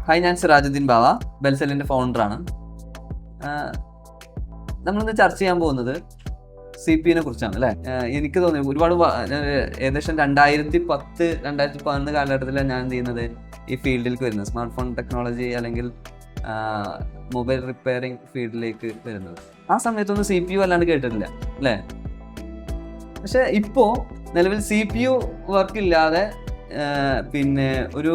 Hi, ഞാൻ സിറാജുദ്ദീൻ ബാവ, ബെൽസെല്ലിൻ്റെ ഫൗണ്ടറാണ്. നമ്മളിന്ന് ചർച്ച ചെയ്യാൻ പോകുന്നത് CPU കുറിച്ചാണ് അല്ലേ. എനിക്ക് തോന്നി ഒരുപാട് ഏകദേശം 2010-2011 കാലഘട്ടത്തിലാണ് ഞാൻ എന്ത് ചെയ്യുന്നത്, ഈ ഫീൽഡിലേക്ക് വരുന്നത്, സ്മാർട്ട് ഫോൺ ടെക്നോളജി അല്ലെങ്കിൽ മൊബൈൽ റിപ്പയറിംഗ് ഫീൽഡിലേക്ക് വരുന്നത്. ആ സമയത്തൊന്നും CPU അല്ലാണ്ട് കേട്ടിട്ടില്ല അല്ലേ. പക്ഷെ ഇപ്പോൾ നിലവിൽ CPU വർക്ക് ഇല്ലാതെ പിന്നെ ഒരു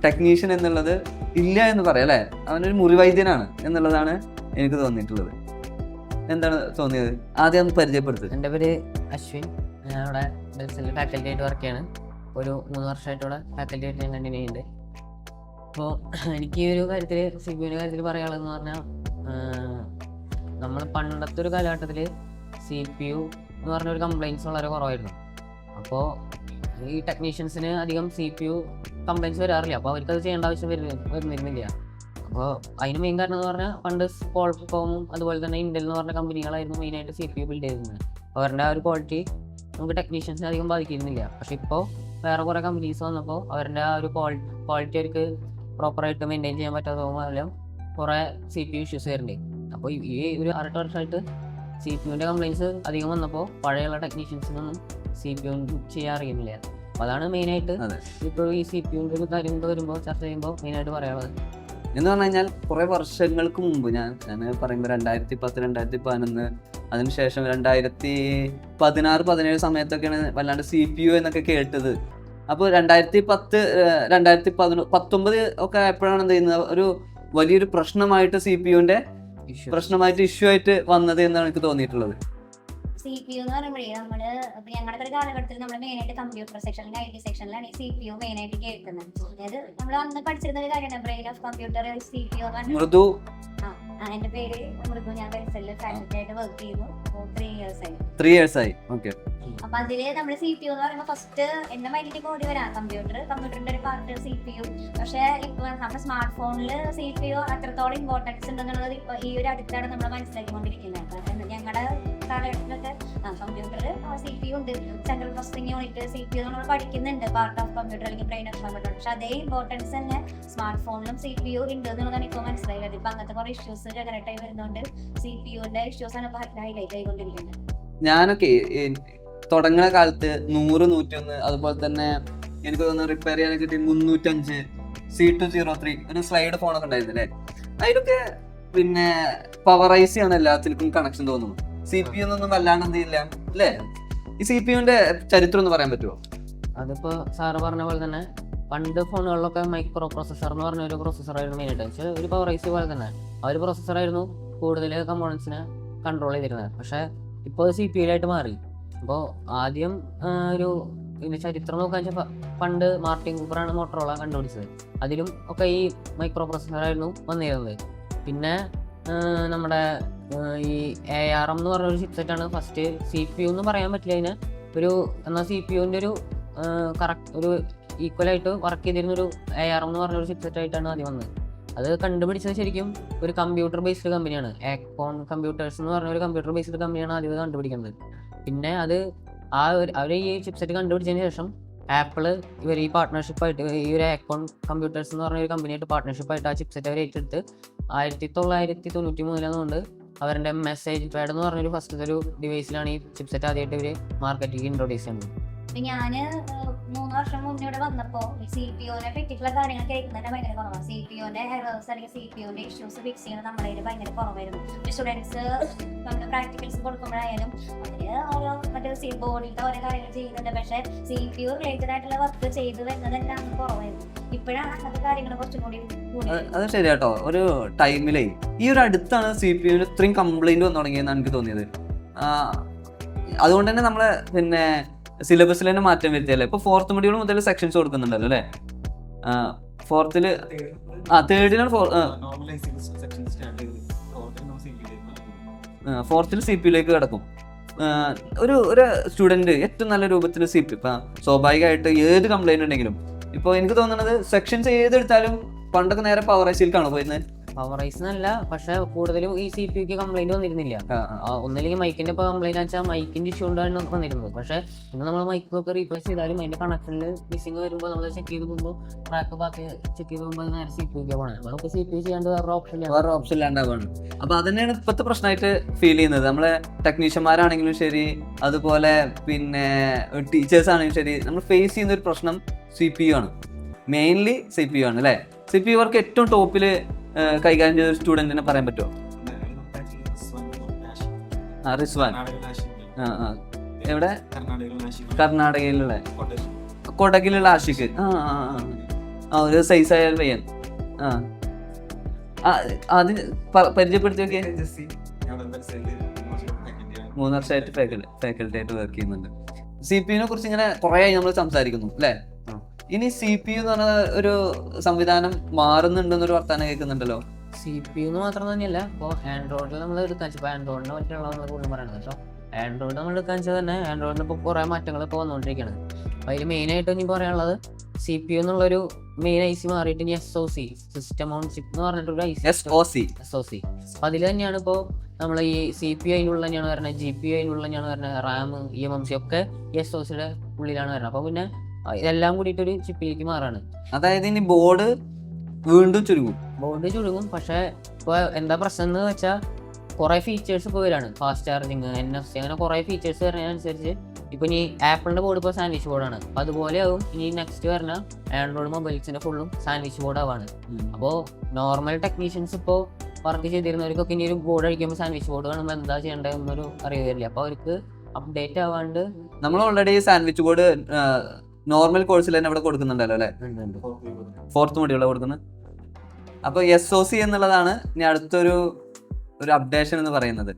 ടെക്നീഷ്യൻ എന്നുള്ളത് ഇല്ല എന്ന് പറയാം അല്ലേ. അവനൊരു മുറിവൈദ്യനാണ് എന്നുള്ളതാണ് എനിക്ക് തോന്നിയിട്ടുള്ളത്. എന്താണ് തോന്നിയത്? ആദ്യം ഒന്ന് പരിചയപ്പെടുത്തുക. എൻ്റെ പേര് അശ്വിൻ. ഞാൻ അവിടെ ബെൽസെല്ലിൽ ഫാക്കൽറ്റി ആയിട്ട് വർക്ക് ചെയ്യാണ്. ഒരു 3 വർഷമായിട്ട് ഇവിടെ ഫാക്കൽറ്റി ആയിട്ട് ഞാൻ കണ്ടിന്യൂ ചെയ്യുന്നുണ്ട്. അപ്പോൾ എനിക്ക് ഈ ഒരു കാര്യത്തിൽ CPU കാര്യത്തിൽ പറയാനുള്ളതെന്ന് പറഞ്ഞാൽ, നമ്മൾ പണ്ടത്തെ ഒരു കാലഘട്ടത്തിൽ CPU എന്ന് പറഞ്ഞൊരു കംപ്ലയിൻസ് വളരെ കുറവായിരുന്നു. അപ്പോൾ ഈ ടെക്നീഷ്യൻസിന് അധികം CPU കംപ്ലയിൻസ് വരാറില്ല. അപ്പോൾ അവർക്കത് ചെയ്യേണ്ട ആവശ്യം വരുന്നില്ല. അപ്പോൾ അതിന് മെയിൻ കാരണം എന്ന് പറഞ്ഞാൽ, പണ്ട് കോൾകോമും അതുപോലെ തന്നെ ഇന്റൽ എന്ന് പറഞ്ഞ കമ്പനികളായിരുന്നു മെയിനായിട്ട് CPU ബിൽഡ് ചെയ്തിരുന്നത്. അവരുടെ ആ ഒരു ക്വാളിറ്റി നമുക്ക് ടെക്നീഷ്യൻസിനെ അധികം ബാധിക്കുന്നില്ല. പക്ഷേ ഇപ്പോൾ വേറെ കുറേ കമ്പനീസ് വന്നപ്പോൾ അവരുടെ ആ ഒരു ക്വാളിറ്റി അവർക്ക് പ്രോപ്പറായിട്ട് മെയിൻറ്റെയിൻ ചെയ്യാൻ പറ്റാത്ത മൂലം കുറേ CPU ഇഷ്യൂസ് വരുന്നുണ്ട്. അപ്പോൾ ഈ ഒരു 6-8 വർഷമായിട്ട് CPUവിൻ്റെ കംപ്ലയിൻസ് അധികം വന്നപ്പോൾ പഴയുള്ള ടെക്നീഷ്യൻസിനൊന്നും CPU ചെയ്യാൻ അറിയുന്നില്ല. അപ്പോൾ അതാണ് മെയിനായിട്ട് ഇപ്പോൾ ഈ CPUവിൻ്റെ ഒരു കാര്യങ്ങൾ വരുമ്പോൾ ചർച്ച ചെയ്യുമ്പോൾ മെയിനായിട്ട് പറയാനുള്ളത്. എന്ന് പറഞ്ഞു കഴിഞ്ഞാൽ കുറേ വർഷങ്ങൾക്ക് മുമ്പ് ഞാൻ പറയുമ്പോൾ 2010-2011, അതിനുശേഷം 2016-17 സമയത്തൊക്കെയാണ് വല്ലാണ്ട് CPU എന്നൊക്കെ കേട്ടത്. അപ്പോൾ 2010-2019 ഒക്കെ ആയപ്പോഴാണ് എന്ത് ചെയ്യുന്നത്, ഒരു വലിയൊരു പ്രശ്നമായിട്ട് CPUവിൻ്റെ ഇഷ്യൂ ആയിട്ട് വന്നത് എന്നാണ് എനിക്ക് തോന്നിയിട്ടുള്ളത്. CPU എന്ന് പറയുമ്പോഴേ ഞങ്ങളുടെ ഒരു കാലഘട്ടത്തിൽ നമ്മൾ മെയിനായിട്ട് കമ്പ്യൂട്ടർ സെക്ഷൻ അല്ലെങ്കിൽ IT സെക്ഷനിലാണ് ഈ CPU മെയിനായിട്ട് കേൾക്കുന്നത്. അതായത് നമ്മൾ അന്ന് പഠിച്ചിരുന്ന ഒരു കാര്യമാണ് ബ്രെയിൻ ഓഫ് കമ്പ്യൂട്ടർ CPU. മൃദു. എന്റെ പേര് മൃദു. ഞാൻ ബെൽസെല്ലിൽ ഫാക്കൽറ്റി ആയിട്ട് വർക്ക് ചെയ്യുന്നു. 3 years ആയി. ഓക്കെ. അപ്പൊ അതില് നമ്മള് CPU എന്ന് പറയുമ്പോൾ ഫസ്റ്റ് എന്റെ മൈൻഡിലേക്ക് ഓടി വരാം കമ്പ്യൂട്ടറിന്റെ ഒരു പാർട്ട് CPU. പക്ഷെ ഇപ്പൊ നമ്മുടെ സ്മാർട്ട് ഫോണില് CPU അത്രത്തോളം ഇമ്പോർട്ടൻസ് ഉണ്ടെന്നുള്ളത് ഇപ്പൊ ഈ ഒരു അടുത്താണ് നമ്മൾ മനസ്സിലാക്കിക്കൊണ്ടിരിക്കുന്നത്. കാരണം ഞങ്ങളുടെ കാലഘട്ടത്തിലൊക്കെ കമ്പ്യൂട്ടർ CPU ഉണ്ട്, സെൻട്രൽ പ്രോസസിംഗ് യൂണിറ്റ് CPU നമ്മൾ പഠിക്കുന്നുണ്ട്, പാർട്ട് ഓഫ് കമ്പ്യൂട്ടർ അല്ലെങ്കിൽ ബ്രെയിൻ ഓഫ് കമ്പ്യൂട്ടർ. പക്ഷെ അതേ ഇമ്പോർട്ടൻസ് തന്നെ സ്മാർട്ട് ഫോണിലും CPU ഉണ്ട് എന്നുള്ളതാണ് ഇപ്പോൾ മനസ്സിലായത്. ഇപ്പൊ അങ്ങനത്തെ കുറെ ഇഷ്യൂസ് ജനറേറ്റ് ആയി വരുന്നതുകൊണ്ട് CPUന്റെ ഇഷ്യൂസ് ആണ് ഹൈലൈറ്റ് ആയിക്കൊണ്ടിരിക്കുന്നത്. ഞാനൊക്കെ തുടങ്ങുന്ന കാലത്ത് 100-101, അതുപോലെ തന്നെ എനിക്ക് തോന്നുന്നു റിപ്പയർ ചെയ്യാൻ കിട്ടി 305 C203 ഒരു സ്ലൈഡ് ഫോണൊക്കെ ഉണ്ടായിരുന്നു അല്ലേ. അതിലൊക്കെ പിന്നെ പവറൈസ് ആണ് എല്ലാത്തിലും കണക്ഷൻ തോന്നുന്നു. CPU എന്നൊന്നും വല്ലാണ്ട് എന്ത് ചെയ്യില്ല അല്ലേ. ഈ CPUവിന്റെ ചരിത്രം ഒന്ന് പറയാൻ പറ്റുമോ? അതിപ്പോ സാറ് പറഞ്ഞ പോലെ തന്നെ പണ്ട് ഫോണുകളിലൊക്കെ മൈക്രോ പ്രോസസ്സർ എന്ന് പറഞ്ഞ ഒരു പ്രോസസ്സറായിരുന്നു മെയിനായിട്ട്. പക്ഷേ ഒരു പവറൈസ് പോലെ തന്നെ ആ ഒരു പ്രോസസ്സറായിരുന്നു കൂടുതൽ കമ്പോണൻസിനെ കൺട്രോൾ ചെയ്തിരുന്നത്. പക്ഷേ ഇപ്പോൾ CPU മാറി. അപ്പോൾ ആദ്യം ഒരു ഇതിൻ്റെ ചരിത്രം നോക്കാന്ന് വെച്ചാൽ പണ്ട് മാർട്ടിൻ കൂപ്പറാണ് മോട്ടറോള കണ്ടുപിടിച്ചത്. അതിലും ഒക്കെ ഈ മൈക്രോ പ്രോസസ്സറായിരുന്നു വന്നിരുന്നത്. പിന്നെ നമ്മുടെ ഈ ARM എന്ന് പറഞ്ഞൊരു ചിപ്സെറ്റാണ് ഫസ്റ്റ്. CPU എന്ന് പറയാൻ പറ്റില്ല അതിന്. എന്നാൽ CPUവിൻ്റെ ഒരു കറക്റ്റ് ഒരു ഈക്വലായിട്ട് വർക്ക് ചെയ്തിരുന്നൊരു ARM എന്ന് പറഞ്ഞൊരു ചിപ്സെറ്റായിട്ടാണ് ആദ്യം വന്നത്. അത് കണ്ടുപിടിച്ചത് ശരിക്കും ഒരു കമ്പ്യൂട്ടർ ബേസ്ഡ് കമ്പനിയാണ്. ആക്കോൺ കമ്പ്യൂട്ടേഴ്സ് എന്ന് പറഞ്ഞ ഒരു കമ്പ്യൂട്ടർ ബേസ്ഡ് കമ്പനിയാണ് ആദ്യം കണ്ടുപിടിക്കുന്നത്. പിന്നെ അത് അവർ ഈ ചിപ്സെറ്റ് കണ്ടുപിടിച്ചതിന് ശേഷം ആപ്പിള് ഇവർ ഈ പാർട്ട്ണർഷിപ്പായിട്ട് ഈ ഒരു ആക്കോൺ കമ്പ്യൂട്ടേഴ്സ് എന്ന് പറഞ്ഞ ഒരു കമ്പനിയായിട്ട് പാർട്ട്ണർഷിപ്പായിട്ട് ആ ചിപ്സെറ്റ് അവർ ഏറ്റെടുത്ത് 1993 അവരുടെ മെസ്സേജ് പാഡ് എന്ന് പറഞ്ഞൊരു ഫസ്റ്റ് ഒരു ഡിവൈസിലാണ് ഈ ചിപ്സെറ്റ് ആദ്യമായിട്ട് ഇവർ മാർക്കറ്റിലേക്ക് ഇൻട്രൊഡ്യൂസ് ചെയ്യുന്നത്. ഞാന് 3 വർഷം മുന്നേ ഇവിടെ വന്നപ്പോ CPUവിനെ പറ്റിയിട്ടുള്ള കാര്യങ്ങൾ കേൾക്കുന്നതിന് ഭയങ്കര കുറവാണ്. CPUവിന്റെ എറേഴ്സ് അല്ലെങ്കിൽ CPUവിന്റെ ഇഷ്യൂസ് ഫിക്സ് ചെയ്യുന്നത് നമ്മുടെ കയ്യിൽ ഭയങ്കര കുറവായിരുന്നു. സ്റ്റുഡൻസ് നമ്മുടെ പ്രാക്ടിക്കൽസ് കൊടുക്കുമ്പോഴായാലും അവര് ഓരോ മറ്റേ ബോർഡിലത്തെ ഓരോ കാര്യങ്ങൾ ചെയ്യുന്നുണ്ട്. പക്ഷെ CPU റിലേറ്റഡ് ആയിട്ടുള്ള വർക്ക് ചെയ്ത് വരുന്നതെല്ലാം കുറവായിരുന്നു. ഇപ്പോഴാണ് അങ്ങനത്തെ കാര്യങ്ങൾ കുറച്ചും കൂടി. അത് ശരിയാട്ടോ. ഒരു ടൈമിലേ ഈ ഒരു അടുത്താണ് CPUവിന് ഇത്രയും കംപ്ലൈന്റ് വന്നു തുടങ്ങിയെന്നാണ് എനിക്ക് തോന്നിയത്. അതുകൊണ്ട് തന്നെ നമ്മളെ പിന്നെ സിലബസിൽ തന്നെ മാറ്റം വരുത്തിയല്ലേ. ഇപ്പൊ 4th മൊഡ്യൂൾ മുതൽ സെക്ഷൻസ് കൊടുക്കുന്നുണ്ടല്ലോ അല്ലേ. 4th CPUലേക്ക് കിടക്കും. ഒരു സ്റ്റുഡൻറ്റ് ഏറ്റവും നല്ല രൂപത്തിൽ CPU ഇപ്പം സ്വാഭാവികമായിട്ട് ഏത് കംപ്ലൈൻറ്റ് ഉണ്ടെങ്കിലും ഇപ്പോൾ എനിക്ക് തോന്നുന്നത് സെക്ഷൻസ് ഏതെടുത്താലും പണ്ടൊക്കെ നേരെ പവർ ഐസിയിലേക്കാണ് പോയിരുന്നത്. പവർ റൈസ് എന്നല്ല, പക്ഷെ കൂടുതലും ഈ സി പി യുക്ക് കംപ്ലൈന്റ് വന്നിരുന്നില്ല. ഒന്നില്ലെങ്കിൽ മൈക്കിന്റെ ഇപ്പോൾ കംപ്ലൈന്റ് വെച്ചാൽ മൈക്കിന്റെ ഇഷ്യൂ കൊണ്ടാണ് വന്നിരുന്നത്. പക്ഷെ ഇന്ന് നമ്മൾ മൈക്കൊക്കെ റീപ്ലേസ് ചെയ്താലും അതിന്റെ കണക്ഷനിൽ മിസ്സിംഗ് വരുമ്പോൾ നമ്മൾ ചെക്ക് ചെയ്ത് പോകുമ്പോൾ ട്രാക്ക് ബാക്കി ചെക്ക് ചെയ്ത് പോകുമ്പോൾ നേരെ സി പി യുക്ക് പോകണം. നമുക്ക് സി പി യു ചെയ്യാണ്ട് വേറെ ഓപ്ഷൻ ഇല്ലാണ്ടാവാണ്. അപ്പൊ അതന്നെയാണ് ഇപ്പോഴത്തെ പ്രശ്നമായിട്ട് ഫീൽ ചെയ്യുന്നത്. നമ്മളെ ടെക്നീഷ്യന്മാരാണെങ്കിലും ശരി, അതുപോലെ പിന്നെ ടീച്ചേഴ്സ് ആണെങ്കിലും ശരി, നമ്മൾ ഫേസ് ചെയ്യുന്ന ഒരു പ്രശ്നം സി പി യു ആണ്. മെയിൻലി സി പി യു ആണ് അല്ലേ? സി പി യു വർക്ക് ഏറ്റവും ടോപ്പിൽ കൈകാര്യം ചെയ്ത ഒരു സ്റ്റുഡൻറ്റിനെ പറയാൻ പറ്റുമോ? റിസ്വാൻ. എവിടെ? കർണാടകയിലുള്ള കൊടകിലുള്ള ആഷിഖ്. ഒരു സൈസായ പയ്യൻ. അത് പരിചയപ്പെടുത്തി നോക്കിയേ. 3 വർഷമായിട്ട് ഫാക്കൽറ്റി ആയിട്ട് വർക്ക് ചെയ്യുന്നുണ്ട്. സി പി യുനെ കുറിച്ച് ഇങ്ങനെ കുറേ നമ്മൾ സംസാരിക്കുന്നു അല്ലേ? ഇനി സി പി യു എന്ന് പറഞ്ഞ ഒരു സംവിധാനം മാറുന്നുണ്ടെന്നൊരു വർത്താനം കേൾക്കുന്നുണ്ടല്ലോ. സി പി യു മാത്രം തന്നെയല്ല, ഇപ്പോൾ ആൻഡ്രോയിഡിൽ നമ്മൾ എടുക്കാൻ വെച്ചാൽ ആൻഡ്രോയിഡിനെ പറ്റിയുള്ള കൂടുതൽ പറയുന്നത് കേട്ടോ. ആൻഡ്രോയിഡ് നമ്മൾ എടുക്കാൻ വെച്ചാൽ തന്നെ ആൻഡ്രോയിഡിൽ ഇപ്പോൾ കുറേ മാറ്റങ്ങൾ ഇപ്പോൾ വന്നുകൊണ്ടിരിക്കുകയാണ്. അപ്പോൾ അതിൽ മെയിനായിട്ട് ഇനി പറയാനുള്ളത് സി പി യു എന്നുള്ളൊരു മെയിൻ ഐ സി മാറിയിട്ട് ഇനി SOC, സിസ്റ്റം ഓൺ ചിപ്പ് എന്ന് പറഞ്ഞിട്ടൊരു SOC. അപ്പോൾ അതിൽ തന്നെയാണ് ഇപ്പോൾ നമ്മൾ ഈ സി പി യു അതിനുള്ള തന്നെയാണ് വരുന്നത്, GPU അതിനുള്ള തന്നെയാണ് വരുന്നത്, RAM, eMMC ഒക്കെ SOCയുടെ ഉള്ളിലാണ് വരുന്നത്. അപ്പോൾ പിന്നെ ഇതെല്ലാം കൂടിയിട്ടൊരു ചിപ്പിലേക്ക് മാറാണ്. അതായത് ഇനി ബോർഡ് വീണ്ടും ചുരുങ്ങും. പക്ഷെ ഇപ്പോൾ എന്താ പ്രശ്നം എന്ന് വെച്ചാൽ കുറേ ഫീച്ചേഴ്സ് ഇപ്പോൾ വരാണ്. ഫാസ്റ്റ് ചാർജിങ്, NFC, അങ്ങനെ കുറേ ഫീച്ചേഴ്സ് വരുന്നതിനനുസരിച്ച് ഇപ്പോൾ ഇനി ആപ്പിളിൻ്റെ ബോർഡ് ഇപ്പോൾ സാൻഡ്വിച്ച് ബോർഡാണ്. അപ്പോൾ അതുപോലെ ആവും ഇനി നെക്സ്റ്റ് വരുന്ന ആൻഡ്രോയിഡ് മൊബൈൽസിൻ്റെ ഫുള്ളും സാൻഡ്വിച്ച് ബോർഡ് ആവാണ്. അപ്പോൾ നോർമൽ ടെക്നീഷ്യൻസ് ഇപ്പോൾ വർക്ക് ചെയ്തിരുന്നവർക്കൊക്കെ ഇനി ഒരു ബോർഡ് അടിക്കുമ്പോൾ സാൻഡ്വിച്ച് ബോർഡ് കാണുമ്പോൾ എന്താ ചെയ്യേണ്ടതെന്നൊരു അറിയില്ല. അപ്പോൾ അവർക്ക് അപ്ഡേറ്റ് ആവാണ്ട് നമ്മൾ ഓൾറെഡി സാൻഡ്വിച്ച് ബോർഡ് നോർമൽ കോഴ്സിൽ തന്നെ ഇവിടെ കൊടുക്കുന്നുണ്ടല്ലോ അല്ലേ? 4th മൊഡ്യൂളാണ് കൊടുക്കുന്നത്. അപ്പോൾ SOC എന്നുള്ളതാണ് ഇനി അടുത്തൊരു അപ്ഡേഷൻ എന്ന് പറയുന്നത്.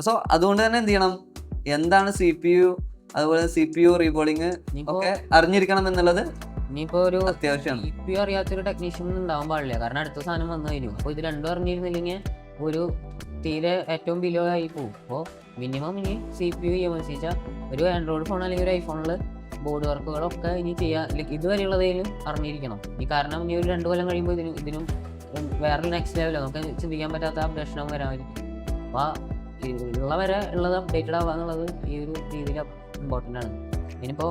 സോ അതുകൊണ്ട് തന്നെ എന്ത് ചെയ്യണം, എന്താണ് സി പി യു, അതുപോലെ CPU റീബോളിങ് ഒക്കെ അറിഞ്ഞിരിക്കണം എന്നുള്ളത് ഇനിയിപ്പോൾ ഒരു അത്യാവശ്യമാണ്. CPU അറിയാത്തൊരു ടെക്നീഷ്യൻ ഉണ്ടാവാൻ പാടില്ല. കാരണം അടുത്ത സാധനം വന്നു കഴിഞ്ഞു. അപ്പോൾ ഇത് രണ്ടും അറിഞ്ഞിരുന്നില്ലെങ്കിൽ ഒരു തീരെ ഏറ്റവും ബിലോ ആയി പോകും. അപ്പോൾ മിനിമം ഇനി CPU eMMC ഒരു ആൻഡ്രോയിഡ് ഫോൺ അല്ലെങ്കിൽ ഒരു ഐഫോണിൽ ബോർഡ് വർക്കുകളൊക്കെ ഇനി ചെയ്യാൻ ഇതുവരെയുള്ളതിലും അറിഞ്ഞിരിക്കണം. ഈ കാരണം ഇനി ഒരു 2 കൊല്ലം കഴിയുമ്പോൾ ഇതിനും വേറെ നെക്സ്റ്റ് ലെവലോ നമുക്ക് ചിന്തിക്കാൻ പറ്റാത്ത അപ്ഡേഷനും വരാമായിരിക്കും. അപ്പോൾ ഉള്ളത് അപ്ഡേറ്റഡ് ആവുക എന്നുള്ളത് ഈ ഒരു രീതിയിൽ ഇമ്പോർട്ടൻ്റ് ആണ്. ഇനിയിപ്പോൾ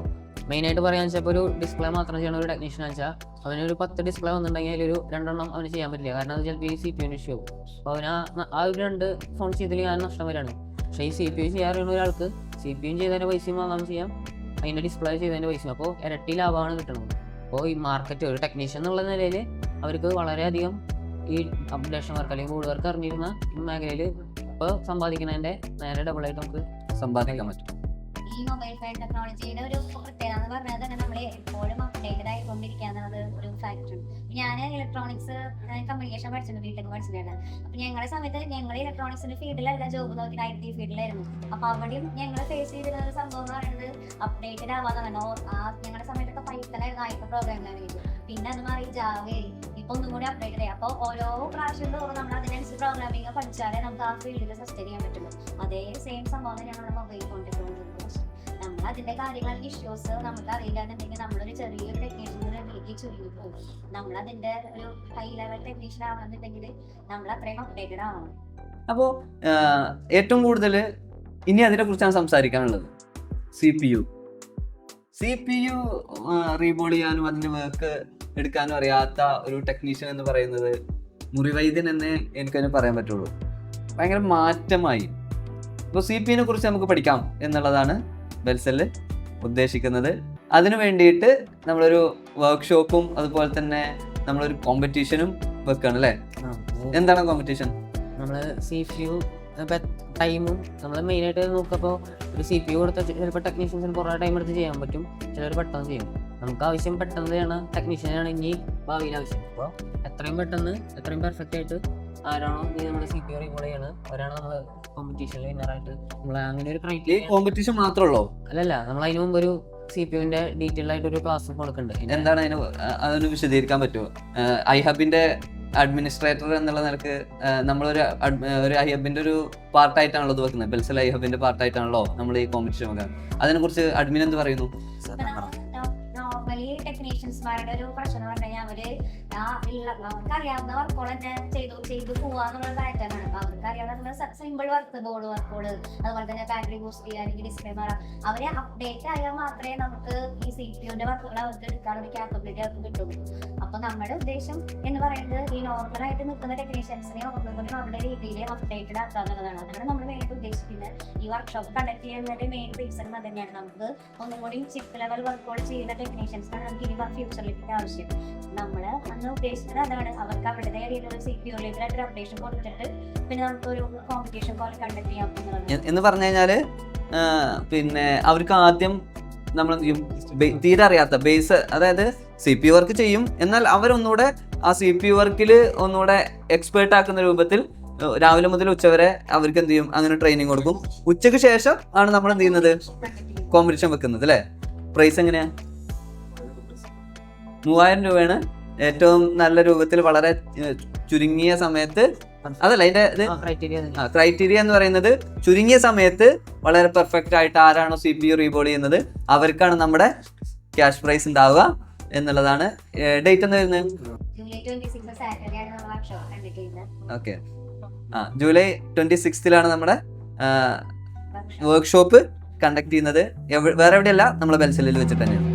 മെയിനായിട്ട് പറയാന്ന് വെച്ചാൽ ഇപ്പോൾ ഒരു ഡിസ്പ്ലേ മാത്രം ചെയ്യണ ഒരു ടെക്നീഷ്യൻ വെച്ചാൽ അവനൊരു 10 ഡിസ്പ്ലേ വന്നിട്ടുണ്ടെങ്കിൽ അതിലൊരു 2 എണ്ണം അവന് ചെയ്യാൻ പറ്റില്ല. കാരണം അത് ചിലപ്പോൾ ഈ CPU ഇഷ്യൂ ആവും. അപ്പോൾ അവന് ആ ഒരു 2 ഫോൺ ചെയ്തില്ലെങ്കിൽ ആ നഷ്ടം വരാണ്. പക്ഷേ ഈ CPU ചെയ്യാറുള്ള ഒരാൾക്ക് CPU ചെയ്തതിൻ്റെ പൈസയും വാങ്ങാൻ ചെയ്യാം, അതിൻ്റെ ഡിസ്പ്ലേ ചെയ്തതിൻ്റെ പൈസയും. അപ്പോൾ ഇരട്ടി ലാഭമാണ് കിട്ടുന്നത്. അപ്പോൾ ഈ മാർക്കറ്റ് ഒരു ടെക്നീഷ്യൻ എന്നുള്ള നിലയിൽ അവർക്ക് വളരെയധികം ഈ അപ്ഡേഷൻ വർക്ക് അല്ലെങ്കിൽ ബോർഡ് വർക്ക് അറിഞ്ഞിരുന്ന മേഖലയിൽ ഇപ്പോൾ സമ്പാദിക്കുന്നതിൻ്റെ നേരെ ഡബിളായിട്ട് നമുക്ക് സമ്പാദിക്കാൻ പറ്റും. ഈ മൊബൈൽ ഫോൺ ടെക്നോളജിയുടെ ഒരു പ്രത്യേകത എന്ന് പറഞ്ഞാൽ തന്നെ നമ്മൾ എപ്പോഴും അപ്ഡേറ്റഡ് ആയിക്കൊണ്ടിരിക്കുക എന്നുള്ളത് ഒരു ഫാക്ടറാണ്. ഞാൻ ഇലക്ട്രോണിക്സ് കമ്മ്യൂണിക്കേഷൻ പഠിച്ചിട്ടുണ്ട്, ബിടെക് പഠിച്ചിട്ടുണ്ട്. അപ്പൊ ഞങ്ങളുടെ സമയത്ത് ഞങ്ങൾ ഇലക്ട്രോണിക്സിന്റെ ഫീൽഡിലല്ല ജോബ് നോക്കി IT ഫീൽഡിലായിരുന്നു. അപ്പൊ അവിടെയും ഞങ്ങൾ ഫേസ് ചെയ്തിരുന്ന ഒരു സംഭവം എന്ന് പറയുന്നത് അപ്ഡേറ്റഡ് ആവാന്നാണ്. ഞങ്ങളുടെ സമയത്തൊക്കെ പൈത്തലായിരുന്നു ആദ്യത്തെ പ്രോഗ്രാം ലാംഗ്വേജ്. പിന്നെ അത് മാറി ജാവയായി, ഇപ്പൊ ഒന്നും കൂടി അപ്ഡേറ്റഡ് ആയി. അപ്പോൾ ഓരോ പ്രാവശ്യം തോറും നമ്മൾ അതിനനുസരിച്ച് പ്രോഗ്രാമിംഗ് പഠിച്ചാലേ നമുക്ക് ആ ഫീൽഡിൽ സസ്റ്റെയിൻ ചെയ്യാൻ പറ്റുള്ളൂ. അതേ സെയിം സംഭവം തന്നെയാണ് നമ്മുടെ മൊബൈൽ ഫോൺ ടെക്നോളജി. നമ്മൾ അതിന്റെ കാര്യങ്ങൾ ഇഷ്യൂസ് നമുക്ക് അറിയില്ല എന്നുണ്ടെങ്കിൽ നമ്മളൊരു ചെറിയൊരു ടെക്നീഷ്യൻ വീട്ടിൽ ചുരുങ്ങി പോകും. നമ്മൾ അതിന്റെ ഒരു ഹൈ ലെവൽ ടെക്നീഷ്യൻ ആവണമെന്നുണ്ടെങ്കിൽ നമ്മൾ അത്രയും അപ്ഡേറ്റഡ് ആവണം. അപ്പോൾ ഏറ്റവും കൂടുതൽ ഇനി അതിനെ കുറിച്ചാണ് സംസാരിക്കാനുള്ളത്. CPU റീബോൾ ചെയ്യാനും അതിന്റെ വർക്ക് എടുക്കാനും അറിയാത്ത ഒരു ടെക്നീഷ്യൻ എന്ന് പറയുന്നത് മുറിവൈദ്യൻ എന്നേ എനിക്കതിന് പറയാൻ പറ്റുള്ളൂ. ഭയങ്കര മാറ്റമായി. ഇപ്പോൾ CPU നെ കുറിച്ച് നമുക്ക് പഠിക്കാം എന്നുള്ളതാണ് ബെൽസെല്ല് ഉദ്ദേശിക്കുന്നത്. അതിനു വേണ്ടിയിട്ട് നമ്മളൊരു വർക്ക്ഷോപ്പും അതുപോലെ തന്നെ നമ്മളൊരു കോമ്പറ്റീഷനും വെക്കുകയാണ് അല്ലേ? എന്താണ് കോമ്പറ്റീഷൻ? നമ്മൾ CPU ടൈമും നമ്മൾ മെയിനായിട്ട് നോക്കുമ്പോൾ ഒരു CPU കൊടുത്ത ചിലപ്പോൾ ടെക്നീഷ്യൻസിന് കുറേ ടൈം എടുത്ത് ചെയ്യാൻ പറ്റും, ചിലർ പെട്ടെന്ന് ചെയ്യും. നമുക്ക് ആവശ്യം പെട്ടെന്ന് ചെയ്യണ ടെക്നീഷ്യനാണ് ഇനി ഭാവിയിൽ ആവശ്യം. അപ്പോൾ എത്രയും പെട്ടെന്ന് എത്രയും പെർഫെക്റ്റ് ആയിട്ട് ആരാണോ ഈ നമ്മുടെ CPU റീബോൾ ചെയ്യണത് അവരാണ് നമ്മൾ കോമ്പറ്റീഷനിൽ വിന്നറായിട്ട് നമ്മൾ അങ്ങനെ ഒരു ക്രൈറ്റീരിയ. കോമ്പറ്റീഷൻ മാത്രമല്ലോ? അല്ലല്ല, നമ്മൾ അതിന് മുമ്പ് ഒരു CPU-ന്റെ ഡീറ്റെയിൽ ആയിട്ട് ഒരു ക്ലാസ് കൊടുക്കുന്നുണ്ട്. എന്താണ് അതിന് വിശദീകരിക്കാൻ പറ്റുമോ? iHub-ന്റെ അഡ്മിനിസ്ട്രേറ്റർ എന്നുള്ള നിലക്ക് നമ്മളൊരു iHub-ന്റെ ഒരു പാർട്ടായിട്ടാണല്ലോ ഇത് വെക്കുന്നത്. ബെൽസെൽ iHub-ന്റെ പാർട്ടായിട്ടാണല്ലോ നമ്മൾ ഈ കോമ്പറ്റീഷൻ വെക്കുന്നത്. അതിനെ കുറിച്ച് അഡ്മിൻ എന്ത് പറയുന്നു? നോർമലി ടെക്നീഷ്യൻ ടെക്നീഷ്യൻസ്മാരുടെ ഒരു പ്രശ്നം എന്ന് പറഞ്ഞു കഴിഞ്ഞാൽ അവർക്ക് അറിയാവുന്ന വർക്കുകൾ തന്നെ ചെയ്തു പോവാന്നുള്ള പാറ്റേൺ ആണ്. അപ്പൊ അവർക്ക് അറിയാവുന്ന സിമ്പിൾ വർക്ക്, ബോർഡ് വർക്കുകൾ, അതുപോലെ തന്നെ ബാറ്ററി ബൂസ്റ്റ് ചെയ്യുക, അല്ലെങ്കിൽ ഡിസ്പ്ലേ മാറാം, അവരെ അപ്ഡേറ്റ് ആയാൽ മാത്രമേ നമുക്ക് ഈ CPU-ന്റെ വർക്കുകൾ അവർക്ക് എടുക്കാനുള്ള ക്യാപ്പബിലിറ്റി അവർക്ക് കിട്ടുള്ളൂ. അപ്പൊ നമ്മുടെ ഉദ്ദേശം എന്ന് പറയുന്നത് ഈ നോർമലായിട്ട് നിൽക്കുന്ന ടെക്നീഷ്യൻസിനെ അവരുടെ രീതിയിൽ അപ്ഡേറ്റഡ് ആക്കുക എന്നുള്ളതാണ്. അതാണ് നമ്മൾ മെയിൻ ഉദ്ദേശിക്കുന്നത്. ഈ വർക്ക്ഷോപ്പ് കണ്ടക്ട് ചെയ്യുന്നതിന്റെ മെയിൻ റീസൺ അത് തന്നെയാണ്. നമുക്ക് ഒന്നും കൂടി ചിപ്പ് ലെവൽ വർക്കുകൾ ചെയ്യുന്ന ടെക്നീഷ്യൻസിനാണ് നമുക്ക് ഇനി ഫ്യൂച്ചറിലേക്ക് ആവശ്യം. നമ്മൾ അന്ന് ഉദ്ദേശിച്ചത് അതാണ്. അവർക്ക് അവരുടേതായ രീതിയിലുള്ള CPU-ലേക്ക് അപ്ഡേഷൻ കൊടുത്തിട്ട് പിന്നെ നമുക്കൊരു കോമ്പറ്റീഷൻ പോലെ കണ്ടക്ട് ചെയ്യാം എന്നുള്ളത്. എന്ന് പറഞ്ഞു കഴിഞ്ഞാല് പിന്നെ അവർക്ക് ആദ്യം നമ്മൾ തീരെ അറിയാത്ത ബേസ്, അതായത് CPU വർക്ക് ചെയ്യും, എന്നാൽ അവരൊന്നുകൂടെ ആ CPU വർക്കിൽ ഒന്നുകൂടെ എക്സ്പേർട്ട് ആക്കുന്ന രൂപത്തിൽ രാവിലെ മുതൽ ഉച്ചവരെ അവർക്ക് എന്ത് ചെയ്യും, അങ്ങനെ ട്രെയിനിങ് കൊടുക്കും. ഉച്ചയ്ക്ക് ശേഷം ആണ് നമ്മൾ എന്ത് ചെയ്യുന്നത്, കോമ്പറ്റീഷൻ വെക്കുന്നത് അല്ലേ. പ്രൈസ് എങ്ങനെയാ? 3000 രൂപയാണ് ഏറ്റവും നല്ല രൂപത്തിൽ വളരെ ചുരുങ്ങിയ സമയത്ത്. അതല്ല അതിന്റെ ക്രൈറ്റീരിയ എന്ന് പറയുന്നത്, ചുരുങ്ങിയ സമയത്ത് വളരെ പെർഫെക്റ്റ് ആയിട്ട് ആരാണോ CPU റീബോർഡ് ചെയ്യുന്നത് അവർക്കാണ് നമ്മുടെ ക്യാഷ് പ്രൈസ് ഉണ്ടാവുക എന്നുള്ളതാണ്. ഡേറ്റ് എന്ന് വരുന്നത് ഓക്കെ, ജൂലൈ 26 നമ്മുടെ വർക്ക്ഷോപ്പ് കണ്ടക്ട് ചെയ്യുന്നത്. വേറെ എവിടെയല്ല, നമ്മളെ ബെൽസലിൽ വെച്ചിട്ട് തന്നെയാണ്.